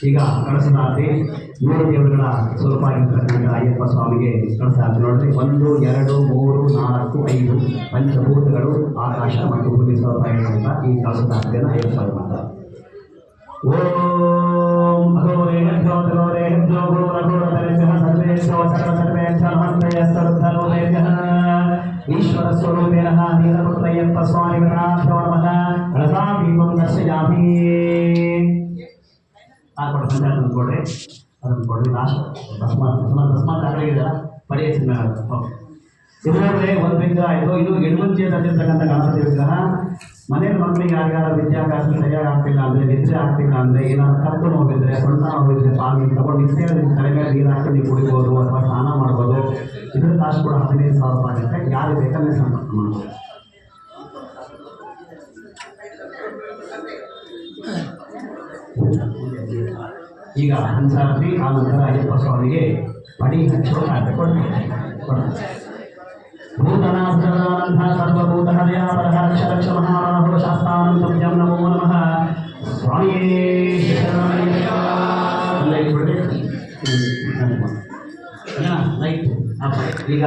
ಈಗ ಕಳಸದಾತಿ 3 ದೇವರುಗಳ ಸ್ವರೂಪವಾಗಿರ್ತಕ್ಕಂಥ ಅಯ್ಯಪ್ಪ ಸ್ವಾಮಿಗೆ ಕಳಸಾತಿ ನೋಡಿದ್ರೆ 1 2 3 4 5 ಪಂಚಭೂತಗಳು ಆಕಾಶ ಮತ್ತು ಭೂಮಿ ಸ್ವರೂಪವಾಗಿರುವಂಥ ಈ ಕಳಸದಾತಿಯನ್ನು ಅಯ್ಯಪ್ಪ ಸ್ವಾಮಿ ಮಾಡ್ತಾರೆ. ಓಂ ಅಘೋರೇಭ್ಯೋ ತಗೋರೇಭ್ಯೋ ಗುರುರಘೋರತರೇಭ್ಯಃ ಸರ್ವೇಭ್ಯೋ ಸರ್ವಸರ್ವೇಭ್ಯೋ ನಮಸ್ತೇಯಸ್ತರುದ್ಧಲೋಭೇಭ್ಯಃ ಈಶ್ವರ ಸ್ವರೂಪೇಣಃ ನೀಲಪುತ್ರಯ್ಯಪ್ಪ ಸ್ವಾಮಿ ಗಣಾಭ್ಯೋ ನಮಃ ಕಳಸಾದೀಪಂ ದರ್ಶಯಾಮಿ. ಕೊಡಿ ಪಂಚಾಯತ್ ಕೊಡ್ರಿ, ಅದನ್ನು ಕೊಡ್ರಿ. ಲಾಸ್ಟ್ ತಸ್ಮಾತ್ ಆಗಲಿಲ್ಲ ಪಡೆಯ ಚಿನ್ನ ಇದರಲ್ಲಿ ಒಂದು ವಿಗ್ರಹ ಆಯಿತು. ಇದು ಎಡಮುಂಚೆ ತಂದಿರ್ತಕ್ಕಂಥ ಗಣಪತಿ ವಿಗ್ರಹ. ಮನೇಲಿ ಮಕ್ಕಳಿಗೆ ಯಾರಿಗಾರ ವಿದ್ಯಾಭ್ಯಾಸ ಸರಿಯಾಗಿ ಆಗ್ತಿಲ್ಲ ಅಂದರೆ, ನಿದ್ರೆ ಆಗ್ತಿಲ್ಲ ಅಂದರೆ, ಏನಾದ್ರು ಕರ್ಕೊಂಡು ಹೋಗಿದ್ರೆ, ಸೊಂಟ ಹೋಗಿದ್ರೆ ಪಾಲ್ಗೆ ತಗೊಂಡು ನಿತ್ಯ ತಲೆ ಮೇಲೆ ನೀರು ಹಾಕಿ ನೀವು ಕುಡಿಬೋದು ಅಥವಾ ಸ್ನಾನ ಮಾಡ್ಬೋದು. ಇದ್ರ ಕಾಸು ಕೂಡ 15,000 ರೂಪಾಯಿ ಆಗುತ್ತೆ. ಯಾರು ಬೇಕಂದ್ರೆ ಸಂಪರ್ಕ ಮಾಡ್ಬೋದು. ಈಗ ಹಂಸಾರತಿ ಆ ನಂತರ ಅಯ್ಯಪ್ಪ ಸ್ವಾಮಿಗೆ ಪಡಿ ಹಚ್ಚೋ ಭೂತನಾಥ ಸರ್ವಭೂತ ಹೃದಯ ಪರಹ ರಕ್ಷ ರಕ್ಷ ಮಹಾಮನೋ ಶಾಸ್ತಾನಂ ತುಭ್ಯಂ ನಮೋ ನಮಃ. ಸ್ವಾಮಿಯೇ ಲೈಟ್ ಈಗ